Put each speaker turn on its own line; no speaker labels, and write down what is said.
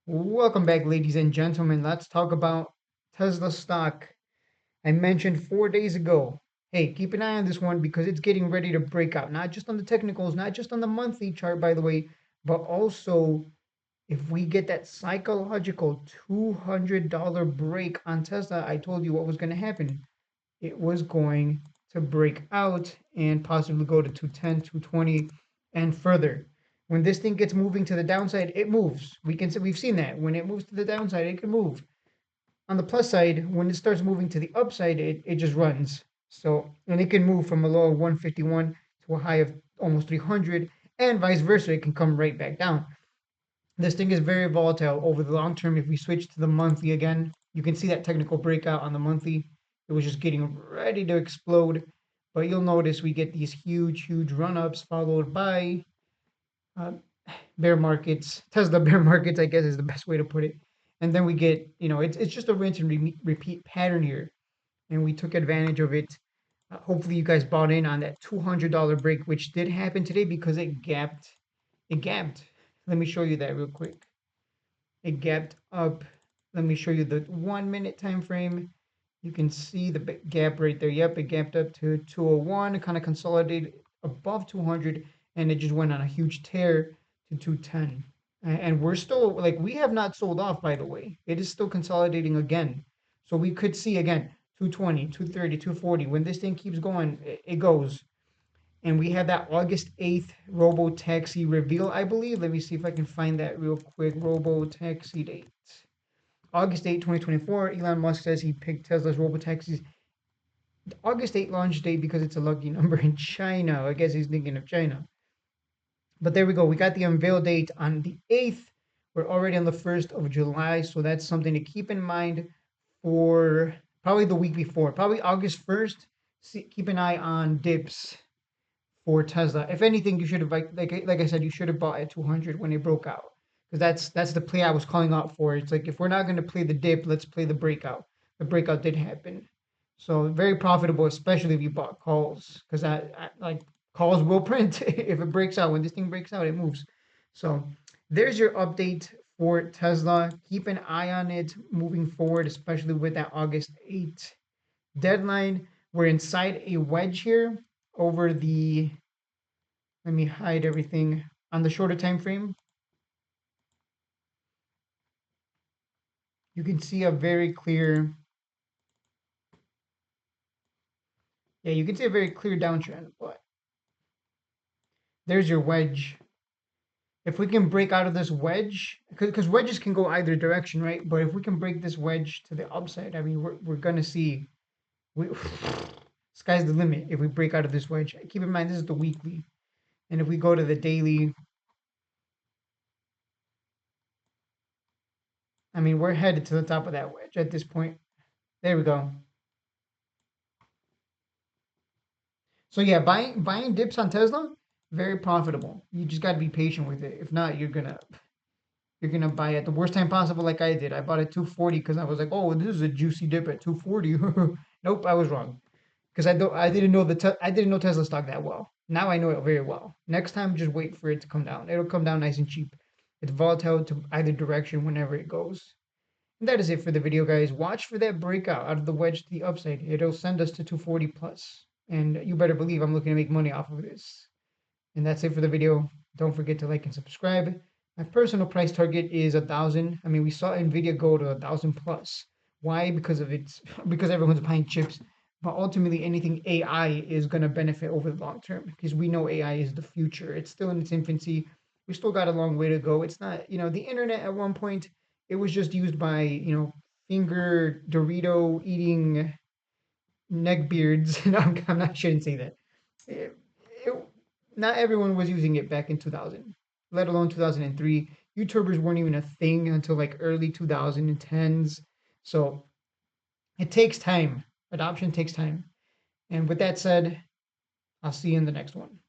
Welcome back, ladies and gentlemen. Let's talk about Tesla stock. I mentioned 4 days ago. Hey, keep an eye on this one because it's getting ready to break out. Not just on the technicals, not just on the monthly chart, by the way, but also if we get that psychological $200 break on Tesla. I told you what was going to happen. It was going to break out and possibly go to 210, 220, and further. When this thing gets moving to the downside, it moves. We've seen that. When it moves to the downside, it can move. On the plus side, when it starts moving to the upside, it just runs. So, and it can move from a low of 151 to a high of almost 300, and vice versa. It can come right back down. This thing is very volatile over the long term. If we switch to the monthly again, you can see that technical breakout on the monthly. It was just getting ready to explode. But you'll notice we get these huge run ups followed by uh, bear markets. Tesla bear markets, I guess, is the best way to put it. And then we get, it's just a rinse and repeat pattern here. And we took advantage of it. Hopefully, you guys bought in on that $200 break, which did happen today because it gapped. It gapped. Let me show you that real quick. It gapped up. Let me show you the 1 minute time frame. You can see the gap right there. Yep, it gapped up to 201, kind of consolidated above 200, and it just went on a huge tear to 210. And we're still, like, we have not sold off, by the way. It is still consolidating again. So we could see again 220, 230, 240. When this thing keeps going, it goes. And we had that August 8th RoboTaxi reveal, I believe. Let me see if I can find that real quick. RoboTaxi date. August 8th, 2024. Elon Musk says he picked Tesla's RoboTaxis. August 8th launch date because it's a lucky number in China. I guess he's thinking of China. But there we go. We got the unveil date on the 8th. We're already on the 1st of July. So that's something to keep in mind for probably the week before. Probably August 1st. Keep an eye on dips for Tesla. If anything, you should have like I said, you should have bought at 200 when it broke out, because that's the play I was calling out for. It's like if we're not going to play the dip, let's play the breakout. The breakout did happen, so very profitable, especially if you bought calls, because I like calls will print if it breaks out. When this thing breaks out, it moves. So there's your update for Tesla. Keep an eye on it moving forward, especially with that August 8th deadline. We're inside a wedge here over the, let me hide everything on the shorter time frame. You can see a very clear, yeah, you can see a very clear downtrend, but there's your wedge. If we can break out of this wedge, because wedges can go either direction, right? But if we can break this wedge to the upside, I mean, we're gonna see, we, sky's the limit if we break out of this wedge. Keep in mind, this is the weekly. And if we go to the daily, I mean, we're headed to the top of that wedge at this point. There we go. So yeah, buying dips on Tesla, very profitable. You just got to be patient with it. If not, you're gonna buy at the worst time possible, like I did. I bought at 240 because I was like, oh, this is a juicy dip at 240. Nope, I was wrong because I didn't know Tesla stock that well. Now I know it very well. Next time, just wait for it to come down. It'll come down nice and cheap. It's volatile to either direction whenever it goes. And that is it for the video, guys. Watch for that breakout out of the wedge to the upside. It'll send us to 240 plus. And you better believe I'm looking to make money off of this. And that's it for the video. Don't forget to like and subscribe. My personal price target is 1,000. I mean, we saw Nvidia go to 1,000 plus. Why? Because everyone's buying chips. But ultimately, anything AI is going to benefit over the long term because we know AI is the future. It's still in its infancy. We still got a long way to go. It's not, the internet at one point, it was just used by, finger Dorito eating neckbeards. No, I'm not, shouldn't say that. It, it, not everyone was using it back in 2000, let alone 2003. YouTubers weren't even a thing until like early 2010s. So it takes time. Adoption takes time. And with that said, I'll see you in the next one.